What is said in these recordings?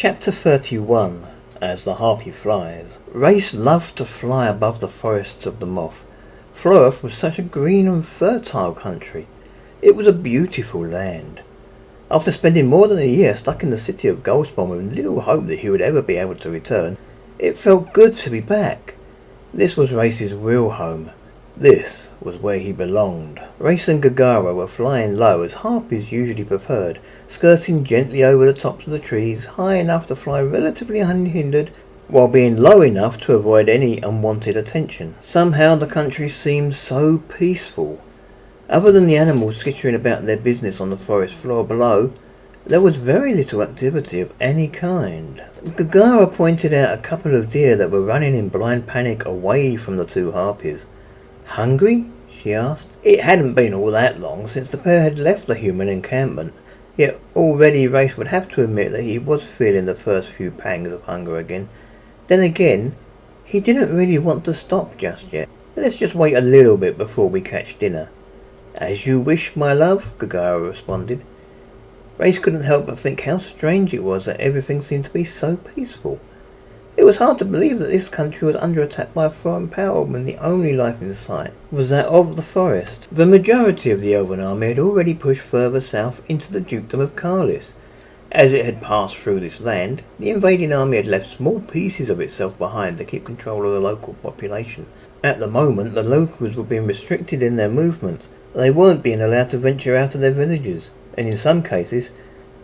Chapter 31. As the Harpy Flies. Reyes loved to fly above the forests of the moth. Floreth was such a green and fertile country. It was a beautiful land. After spending more than a year stuck in the city of Goldspawn with little hope that he would ever be able to return, it felt good to be back. This was Reyes' real home. This was where he belonged. Reyes and Gaggara were flying low as harpies usually preferred, skirting gently over the tops of the trees, high enough to fly relatively unhindered, while being low enough to avoid any unwanted attention. Somehow the country seemed so peaceful. Other than the animals skittering about their business on the forest floor below, there was very little activity of any kind. Gaggara pointed out a couple of deer that were running in blind panic away from the two harpies. "Hungry?" she asked. It hadn't been all that long since the pair had left the human encampment, yet already Reyes would have to admit that he was feeling the first few pangs of hunger again. Then again, he didn't really want to stop just yet. "Let's just wait a little bit before we catch dinner." "As you wish, my love," Gaggara responded. Reyes couldn't help but think how strange it was that everything seemed to be so peaceful. It was hard to believe that this country was under attack by a foreign power when the only life in sight was that of the forest. The majority of the Elven army had already pushed further south into the dukedom of Carlis. As it had passed through this land, the invading army had left small pieces of itself behind to keep control of the local population. At the moment, the locals were being restricted in their movements. They weren't being allowed to venture out of their villages, and in some cases,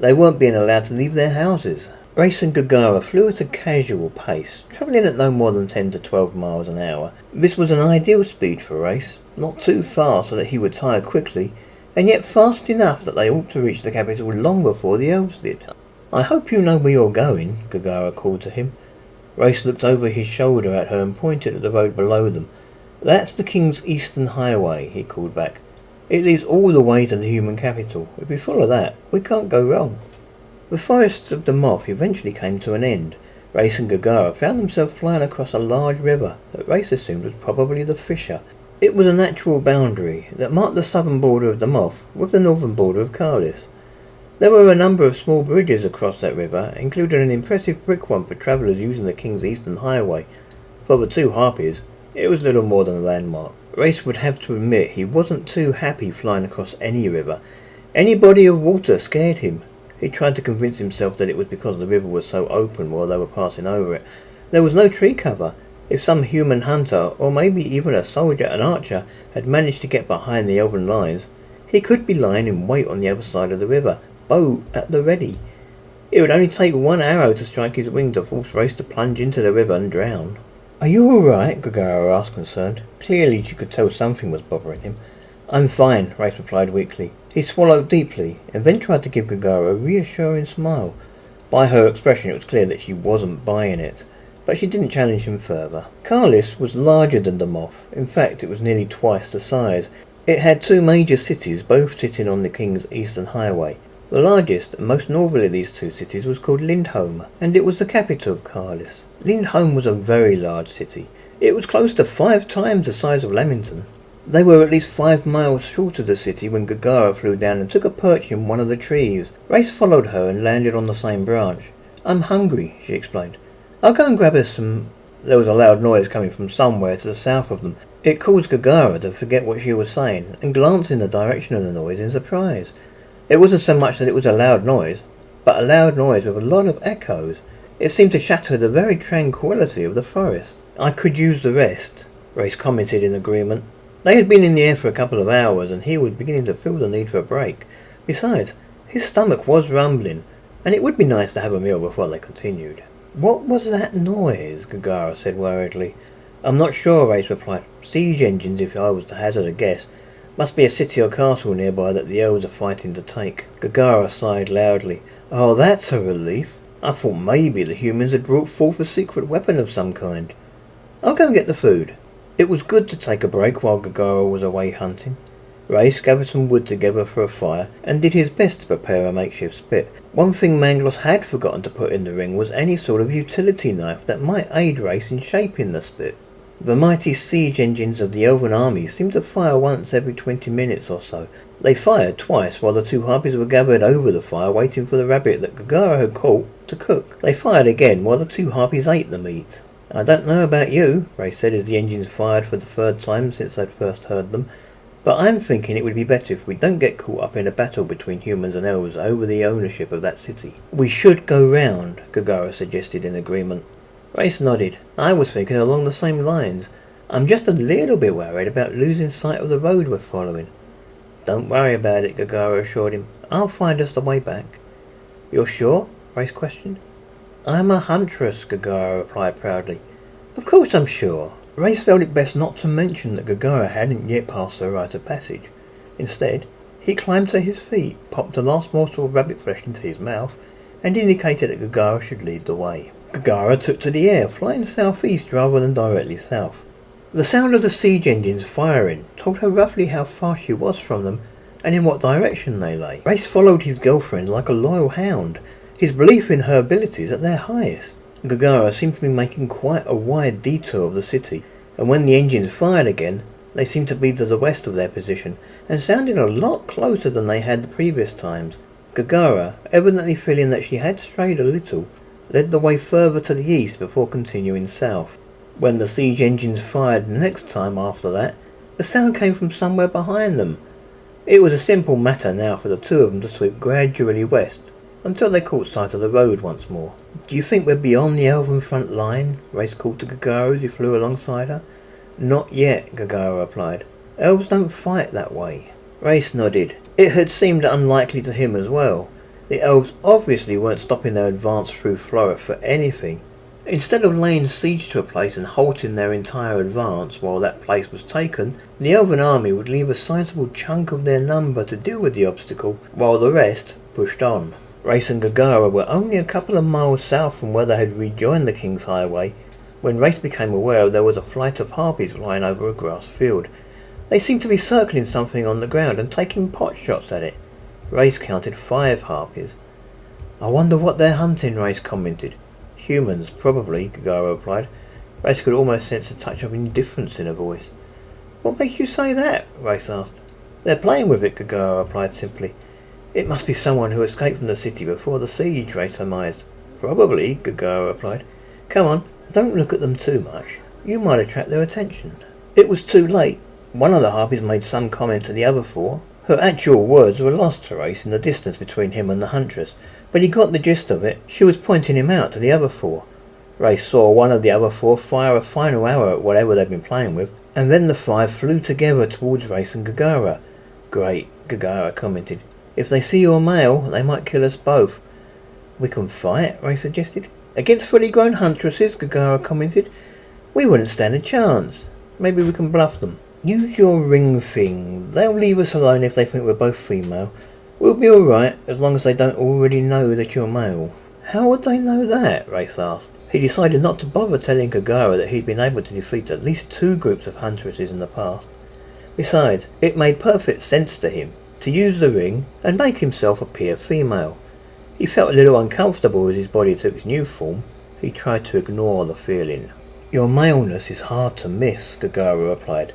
they weren't being allowed to leave their houses. Reyes and Gaggara flew at a casual pace, travelling at no more than 10 to 12 miles an hour. This was an ideal speed for Reyes, not too fast so that he would tire quickly, and yet fast enough that they ought to reach the capital long before the elves did. "I hope you know where you're going," Gaggara called to him. Reyes looked over his shoulder at her and pointed at the road below them. "That's the King's Eastern Highway," he called back. "It leads all the way to the human capital. If we follow that, we can't go wrong." The forests of the moth eventually came to an end. Reyes and Gaggara found themselves flying across a large river that Reyes assumed was probably the Fisher. It was a natural boundary that marked the southern border of the moth with the northern border of Carlis. There were a number of small bridges across that river, including an impressive brick one for travellers using the King's Eastern Highway. For the two harpies, it was little more than a landmark. Reyes would have to admit he wasn't too happy flying across any river. Any body of water scared him. He tried to convince himself that it was because the river was so open while they were passing over it. There was no tree cover. If some human hunter, or maybe even a soldier and archer, had managed to get behind the elven lines, he could be lying in wait on the other side of the river, bow at the ready. It would only take one arrow to strike his wing to force Reyes to plunge into the river and drown. "Are you all right?" Gaggara asked, concerned. Clearly she could tell something was bothering him. "I'm fine," Reyes replied weakly. He swallowed deeply, and then tried to give Gaggara a reassuring smile. By her expression it was clear that she wasn't buying it, but she didn't challenge him further. Carlis was larger than the moth. In fact, it was nearly twice the size. It had two major cities, both sitting on the King's Eastern Highway. The largest and most northerly of these two cities was called Lindholm, and it was the capital of Carlis. Lindholm was a very large city. It was close to 5 times the size of Leamington. They were at least 5 miles short of the city when Gaggara flew down and took a perch in one of the trees. Reyes followed her and landed on the same branch. "I'm hungry," she explained. "I'll go and grab us some—" There was a loud noise coming from somewhere to the south of them. It caused Gaggara to forget what she was saying and glance in the direction of the noise in surprise. It wasn't so much that it was a loud noise, but a loud noise with a lot of echoes. It seemed to shatter the very tranquility of the forest. "I could use the rest," Reyes commented in agreement. They had been in the air for a couple of hours, and he was beginning to feel the need for a break. Besides, his stomach was rumbling, and it would be nice to have a meal before they continued. "What was that noise?" Gaggara said worriedly. "I'm not sure," Reyes replied. "Siege engines, if I was to hazard a guess. Must be a city or castle nearby that the elves are fighting to take." Gaggara sighed loudly. "Oh, that's a relief. I thought maybe the humans had brought forth a secret weapon of some kind. I'll go and get the food." It was good to take a break while Gaggara was away hunting. Reyes gathered some wood together for a fire and did his best to prepare a makeshift spit. One thing Manglos had forgotten to put in the ring was any sort of utility knife that might aid Reyes in shaping the spit. The mighty siege engines of the elven army seemed to fire once every 20 minutes or so. They fired twice while the two harpies were gathered over the fire waiting for the rabbit that Gaggara had caught to cook. They fired again while the two harpies ate the meat. I don't know about you, Reyes said as the engines fired for the third time since they'd first heard them, but I'm thinking it would be better if we don't get caught up in a battle between humans and elves over the ownership of that city. We should go round, Gaggara suggested in agreement. Reyes nodded. I was thinking along the same lines. I'm just a little bit worried about losing sight of the road we're following. Don't worry about it, Gaggara assured him. I'll find us the way back. You're sure? Reyes questioned. I'm a huntress, Gaggara replied proudly. Of course I'm sure. Reyes felt it best not to mention that Gaggara hadn't yet passed the rite of passage. Instead, he climbed to his feet, popped the last morsel of rabbit flesh into his mouth, and indicated that Gaggara should lead the way. Gaggara took to the air, flying southeast rather than directly south. The sound of the siege engines firing told her roughly how far she was from them and in what direction they lay. Reyes followed his girlfriend like a loyal hound, his belief in her abilities at their highest. Gaggara seemed to be making quite a wide detour of the city, and when the engines fired again, they seemed to be to the west of their position and sounded a lot closer than they had the previous times. Gaggara, evidently feeling that she had strayed a little, led the way further to the east before continuing south. When the siege engines fired the next time after that, the sound came from somewhere behind them. It was a simple matter now for the two of them to sweep gradually west, until they caught sight of the road once more. Do you think we're beyond the elven front line? Reyes called to Gaggara as he flew alongside her. Not yet, Gaggara replied. Elves don't fight that way. Reyes nodded. It had seemed unlikely to him as well. The elves obviously weren't stopping their advance through Floreth for anything. Instead of laying siege to a place and halting their entire advance while that place was taken, the elven army would leave a sizable chunk of their number to deal with the obstacle, while the rest pushed on. Reyes and Gaggara were only a couple of miles south from where they had rejoined the King's Highway, when Reyes became aware there was a flight of harpies flying over a grass field. They seemed to be circling something on the ground and taking pot shots at it. Reyes counted 5 harpies. I wonder what they're hunting, Reyes commented. Humans, probably, Gaggara replied. Reyes could almost sense a touch of indifference in her voice. What makes you say that? Reyes asked. They're playing with it, Gaggara replied simply. It must be someone who escaped from the city before the siege, Reyes surmised. Probably, Gaggara replied. Come on, don't look at them too much. You might attract their attention. It was too late. One of the harpies made some comment to the other 4. Her actual words were lost to Reyes in the distance between him and the huntress, but he got the gist of it. She was pointing him out to the other 4. Reyes saw one of the other 4 fire a final arrow at whatever they'd been playing with, and then the 5 flew together towards Reyes and Gaggara. Great, Gaggara commented. If they see your male, they might kill us both. We can fight, Reyes suggested. Against fully grown huntresses, Gaggara commented. We wouldn't stand a chance. Maybe we can bluff them. Use your ring thing. They'll leave us alone if they think we're both female. We'll be alright, as long as they don't already know that you're male. How would they know that? Reyes asked. He decided not to bother telling Gaggara that he'd been able to defeat at least 2 groups of huntresses in the past. Besides, it made perfect sense to him to use the ring and make himself appear female. He felt a little uncomfortable as his body took its new form. He tried to ignore the feeling. Your maleness is hard to miss, Gaggara replied.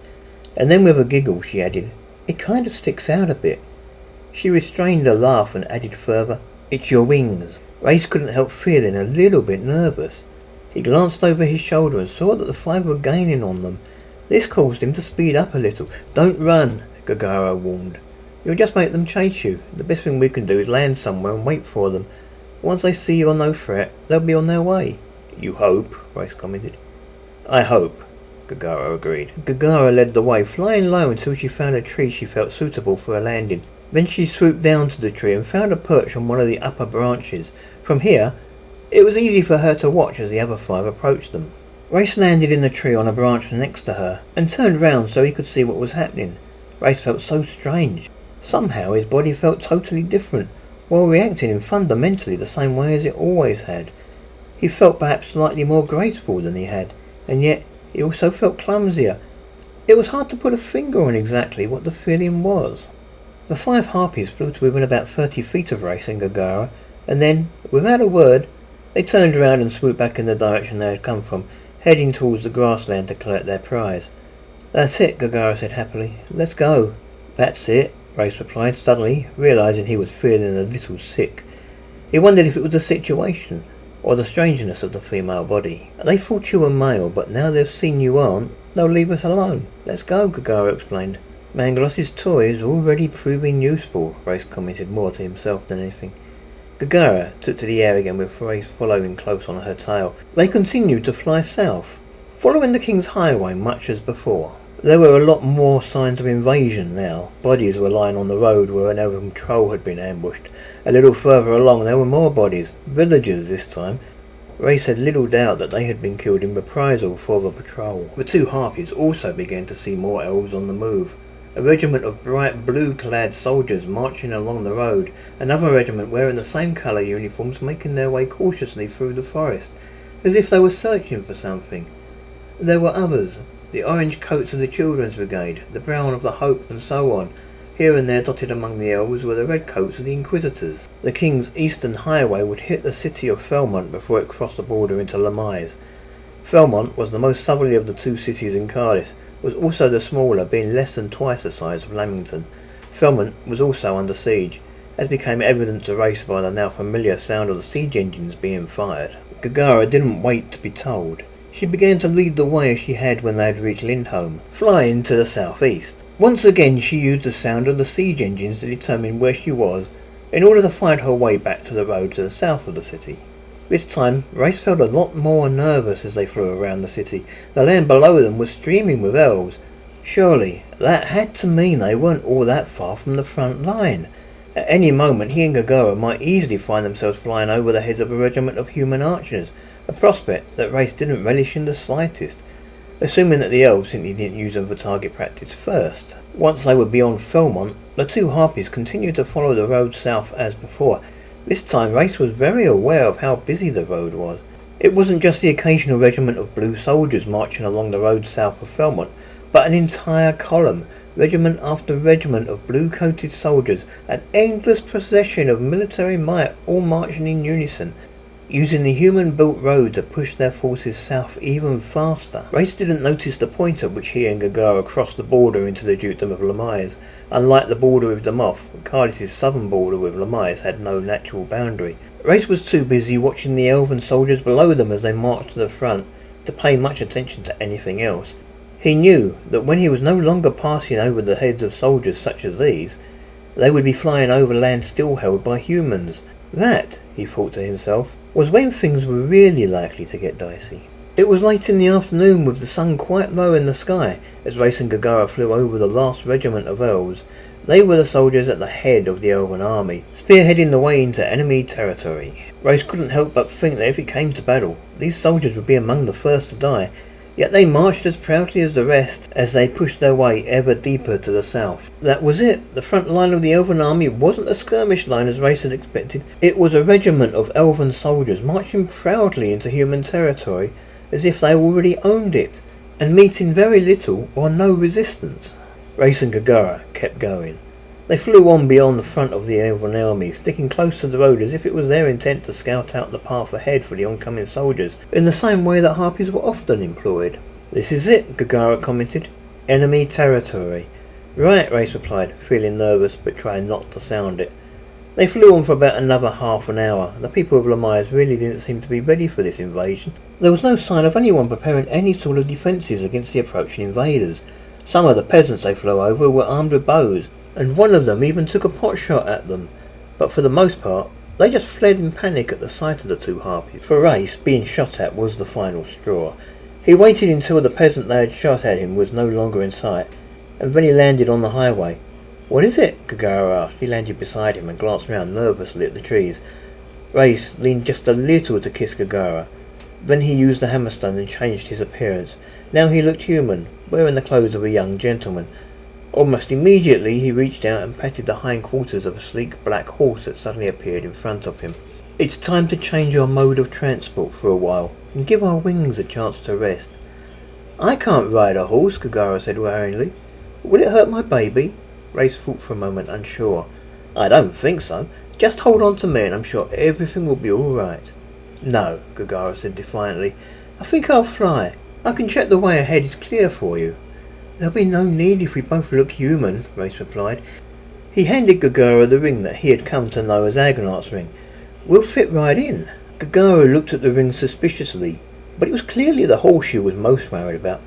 And then with a giggle she added, it kind of sticks out a bit. She restrained a laugh and added further, it's your wings. Reyes couldn't help feeling a little bit nervous. He glanced over his shoulder and saw that the 5 were gaining on them. This caused him to speed up a little. Don't run, Gaggara warned. You'll just make them chase you. The best thing we can do is land somewhere and wait for them. Once they see you're no threat, they'll be on their way. You hope, Reyes commented. I hope, Gaggara agreed. Gaggara led the way, flying low until she found a tree she felt suitable for a landing. Then she swooped down to the tree and found a perch on one of the upper branches. From here, it was easy for her to watch as the other 5 approached them. Reyes landed in the tree on a branch next to her and turned round so he could see what was happening. Reyes felt so strange. Somehow his body felt totally different, while reacting in fundamentally the same way as it always had. He felt perhaps slightly more graceful than he had, and yet he also felt clumsier. It was hard to put a finger on exactly what the feeling was. The 5 harpies flew to within about 30 feet of Reyes and Gaggara, and then, without a word, they turned around and swooped back in the direction they had come from, heading towards the grassland to collect their prize. "That's it," Gaggara said happily. "Let's go." "That's it," Reyes replied, suddenly realising he was feeling a little sick. He wondered if it was the situation, or the strangeness of the female body. "They thought you were male, but now they've seen you aren't, they'll leave us alone." "Let's go," Gaggara explained. "Mangloss's toys are already proving useful," Reyes commented more to himself than anything. Gaggara took to the air again with Reyes following close on her tail. They continued to fly south, following the King's Highway much as before. There were a lot more signs of invasion now. Bodies were lying on the road where an elven patrol had been ambushed. A little further along there were more bodies, villagers this time. Reyes had little doubt that they had been killed in reprisal for the patrol. The two Harpies also began to see more elves on the move. A regiment of bright blue-clad soldiers marching along the road, another regiment wearing the same colour uniforms making their way cautiously through the forest, as if they were searching for something. There were others, the orange coats of the Children's Brigade, the brown of the Hope, and so on. Here and there dotted among the elves were the red coats of the Inquisitors. The King's Eastern Highway would hit the city of Felmont before it crossed the border into Lamais. Felmont was the most southerly of the two cities in Cardiff, was also the smaller, being less than twice the size of Lamington. Felmont was also under siege, as became evident to Reyes by the now familiar sound of the siege engines being fired. Gaggara didn't wait to be told. She began to lead the way as she had when they had reached Lindholm, flying to the southeast. Once again she used the sound of the siege engines to determine where she was, in order to find her way back to the road to the south of the city. This time, Reyes felt a lot more nervous as they flew around the city. The land below them was streaming with elves. Surely, that had to mean they weren't all that far from the front line. At any moment, he and Gaggara might easily find themselves flying over the heads of a regiment of human archers, a prospect that Reyes didn't relish in the slightest, assuming that the elves simply didn't use them for target practice first. Once they were beyond Felmont, the two Harpies continued to follow the road south as before. This time Reyes was very aware of how busy the road was. It wasn't just the occasional regiment of blue soldiers marching along the road south of Felmont, but an entire column, regiment after regiment of blue-coated soldiers, an endless procession of military might, all marching in unison, using the human-built road to push their forces south even faster. Reyes didn't notice the point at which he and Gaggara crossed the border into the Dukedom of Lamais. Unlike the border with the Moth, Cardiff's southern border with Lamais had no natural boundary. Reyes was too busy watching the elven soldiers below them as they marched to the front to pay much attention to anything else. He knew that when he was no longer passing over the heads of soldiers such as these, they would be flying over land still held by humans. That, he thought to himself, was when things were really likely to get dicey. It was late in the afternoon with the sun quite low in the sky as Reyes and Gaggara flew over the last regiment of elves. They were the soldiers at the head of the elven army, spearheading the way into enemy territory. Reyes couldn't help but think that if it came to battle, these soldiers would be among the first to die, yet they marched as proudly as the rest as they pushed their way ever deeper to the south. That was it. The front line of the elven army wasn't a skirmish line as Reyes had expected. It was a regiment of elven soldiers marching proudly into human territory as if they already owned it, and meeting very little or no resistance. Reyes and Gaggara kept going. They flew on beyond the front of the elven army, sticking close to the road as if it was their intent to scout out the path ahead for the oncoming soldiers, in the same way that Harpies were often employed. "This is it," Gaggara commented. "Enemy territory." "Right," Reyes replied, feeling nervous but trying not to sound it. They flew on for about another half an hour. The people of Lamais really didn't seem to be ready for this invasion. There was no sign of anyone preparing any sort of defences against the approaching invaders. Some of the peasants they flew over were armed with bows, and one of them even took a pot shot at them. But for the most part, they just fled in panic at the sight of the two Harpies. For Reyes, being shot at was the final straw. He waited until the peasant they had shot at him was no longer in sight, and then he landed on the highway. "What is it?" Gaggara asked. He landed beside him and glanced round nervously at the trees. Reyes leaned just a little to kiss Gaggara. Then he used the hammerstone and changed his appearance. Now he looked human, wearing the clothes of a young gentleman. Almost immediately he reached out and patted the hindquarters of a sleek black horse that suddenly appeared in front of him. "It's time to change our mode of transport for a while, and give our wings a chance to rest." "I can't ride a horse," Gaggara said worryingly. "Will it hurt my baby?" Reyes thought for a moment, unsure. "I don't think so. Just hold on to me and I'm sure everything will be all right." "No," Gaggara said defiantly. I think I'll fly. I can check the way ahead is clear for you. There'll be no need if we both look human, Reyes replied. He handed Gaggara the ring that he had come to know as Agnar's ring. We'll fit right in. Gaggara looked at the ring suspiciously, but it was clearly the horse she was most worried about.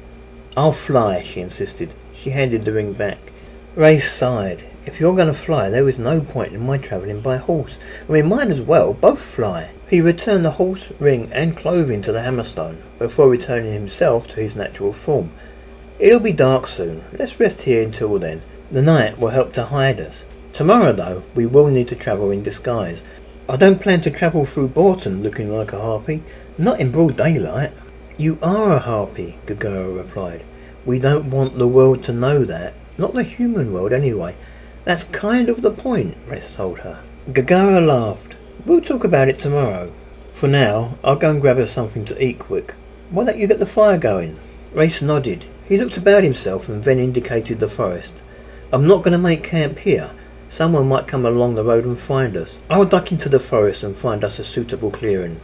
I'll fly, she insisted. She handed the ring back. Reyes sighed. If you're going to fly, there is no point in my travelling by horse. We might as well both fly. He returned the horse, ring and clothing to the Hammerstone, before returning himself to his natural form. It'll be dark soon. Let's rest here until then. The night will help to hide us. Tomorrow, though, we will need to travel in disguise. I don't plan to travel through Borton looking like a harpy. Not in broad daylight. You are a harpy, Gaggara replied. We don't want the world to know that. Not the human world, anyway. That's kind of the point, Reyes told her. Gaggara laughed. We'll talk about it tomorrow. For now, I'll go and grab us something to eat quick. Why don't you get the fire going? Reyes nodded. He looked about himself and then indicated the forest. I'm not going to make camp here. Someone might come along the road and find us. I'll duck into the forest and find us a suitable clearing.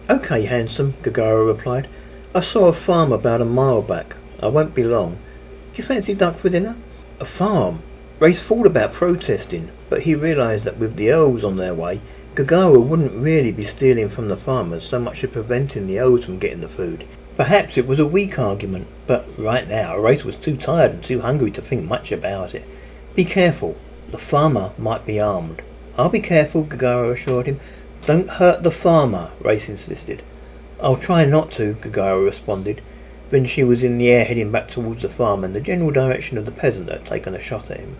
Okay, handsome, Gaggara replied. I saw a farm about a mile back. I won't be long. Do you fancy duck for dinner? A farm? Reyes thought about protesting, but he realised that with the elves on their way, Gaggara wouldn't really be stealing from the farmers so much as preventing the elves from getting the food. Perhaps it was a weak argument, but right now Reyes was too tired and too hungry to think much about it. Be careful. The farmer might be armed. I'll be careful, Gaggara assured him. Don't hurt the farmer, Reyes insisted. I'll try not to, Gaggara responded. Then she was in the air heading back towards the farm and the general direction of the peasant that had taken a shot at him.